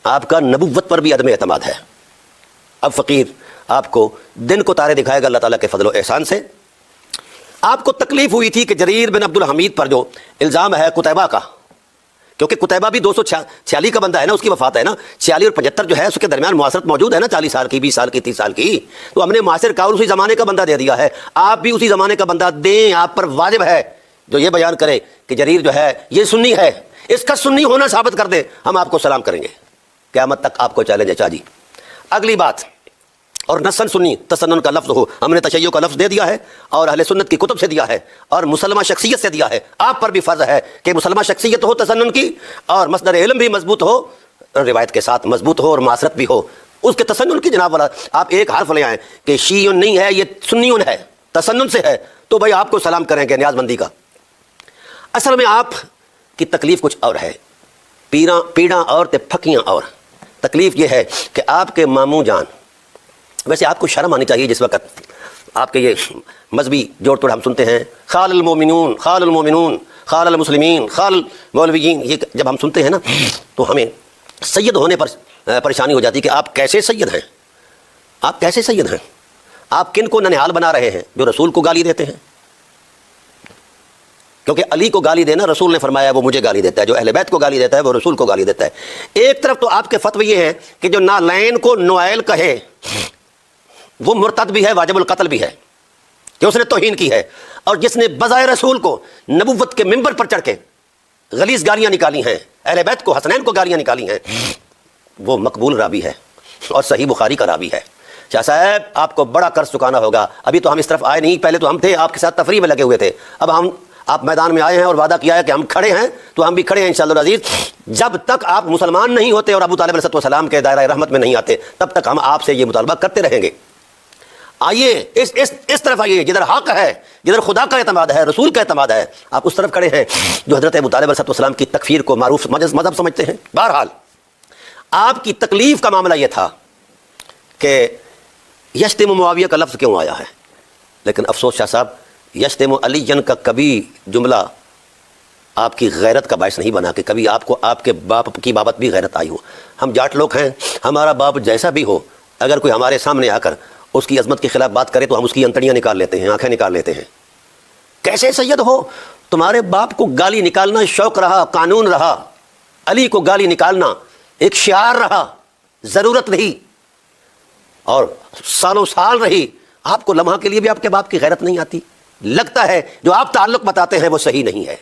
آپ کا نبوت پر بھی عدم اعتماد ہے۔ اب فقیر آپ کو دن کو تارے دکھائے گا اللہ تعالیٰ کے فضل و احسان سے۔ آپ کو تکلیف ہوئی تھی کہ جریر بن عبد الحمید پر جو الزام ہے قتیبہ کا، کیونکہ قتیبہ بھی 246 کا بندہ ہے نا، اس کی وفات ہے نا 46 اور 75 جو ہے اس کے درمیان معاصرت موجود ہے نا، 40 سال کی، 20 سال کی، 30 سال کی، تو ہم نے معاصر کا اور اسی زمانے کا بندہ دے دیا ہے، آپ بھی اسی زمانے کا بندہ دیں، آپ پر واجب ہے جو یہ بیان کرے کہ جریر جو ہے یہ سنی ہے، اس کا سنی ہونا ثابت کر دے، ہم آپ کو سلام کریں گے، قیامت تک آپ کو چیلنج ہے۔ جی اگلی بات، اور نسن سنی تسنن کا لفظ ہو، ہم نے تشیع کا لفظ دے دیا ہے اور اہل سنت کی کتب سے دیا ہے اور مسلمہ شخصیت سے دیا ہے، آپ پر بھی فرض ہے کہ مسلمہ شخصیت ہو تسنن کی، اور مصدر علم بھی مضبوط ہو، روایت کے ساتھ مضبوط ہو اور معاصرت بھی ہو اس کے تسنن کی۔ جناب والا آپ ایک حرف لے آئیں کہ شیعون نہیں ہے یہ سنیون ہے، تسنن سے ہے، تو بھائی آپ کو سلام کریں گے نیاز مندی کا۔ اصل میں آپ کی تکلیف کچھ اور ہے، پیڑاں اور تے پھکیاں اور۔ تکلیف یہ ہے کہ آپ کے ماموں جان، ویسے آپ کو شرم آنی چاہیے جس وقت آپ کے یہ مذہبی جوڑ توڑ ہم سنتے ہیں، خال المومنون، خال المومنون، خال المسلمین، خال مولویین، یہ جب ہم سنتے ہیں نا تو ہمیں سید ہونے پر پریشانی ہو جاتی ہے کہ آپ کیسے سید ہیں، آپ کیسے سید ہیں، آپ کن کو ننہال بنا رہے ہیں جو رسول کو گالی دیتے ہیں؟ کیونکہ علی کو گالی دینا رسول نے فرمایا وہ مجھے گالی دیتا ہے، جو اہل بیت کو گالی دیتا ہے وہ رسول کو گالی دیتا ہے۔ ایک طرف تو آپ کے فتوی یہ ہے کہ جو نالین کو نوائل کہے وہ مرتد بھی ہے، واجب القتل بھی ہے کہ اس نے توہین کی ہے، اور جس نے بظاہر رسول کو نبوت کے ممبر پر چڑھ کے غلیظ گالیاں نکالی ہیں، اہل بیت کو، حسنین کو گالیاں نکالی ہیں، وہ مقبول راوی ہے اور صحیح بخاری کا راوی ہے۔ شاہ صاحب آپ کو بڑا قرض چکانا ہوگا، ابھی تو ہم اس طرف آئے نہیں، پہلے تو ہم تھے آپ کے ساتھ تفریح میں لگے ہوئے تھے، اب آپ میدان میں آئے ہیں اور وعدہ کیا ہے کہ ہم کھڑے ہیں، تو ہم بھی کھڑے ہیں انشاءاللہ العزیز۔ جب تک آپ مسلمان نہیں ہوتے اور ابو طالب علیہ السلام کے دائرہ رحمت میں نہیں آتے تب تک ہم آپ سے یہ مطالبہ کرتے رہیں گے۔ آئیے اس طرف آئیے جدھر حق ہے، جدھر خدا کا اعتماد ہے، رسول کا اعتماد ہے، آپ اس طرف کھڑے ہیں جو حضرت ابو طالب علیہ السلام کی تکفیر کو معروف مذہب سمجھتے ہیں۔ بہرحال آپ کی تکلیف کا معاملہ یہ تھا کہ یشتم معاویہ کا لفظ کیوں آیا ہے، لیکن افسوس شاہ صاحب یشتم علی کا کبھی جملہ آپ کی غیرت کا باعث نہیں بنا کہ کبھی آپ کو آپ کے باپ کی بابت بھی غیرت آئی ہو۔ ہم جاٹ لوگ ہیں، ہمارا باپ جیسا بھی ہو، اگر کوئی ہمارے سامنے آ کر اس کی عظمت کے خلاف بات کرے تو ہم اس کی انتڑیاں نکال لیتے ہیں، آنکھیں نکال لیتے ہیں۔ کیسے سید ہو؟ تمہارے باپ کو گالی نکالنا شوق رہا، قانون رہا، علی کو گالی نکالنا ایک شعار رہا، ضرورت رہی اور سالوں سال رہی، آپ کو لمحہ کے لیے بھی آپ کے باپ کی غیرت نہیں آتی۔ لگتا ہے جو آپ تعلق بتاتے ہیں وہ صحیح نہیں ہے۔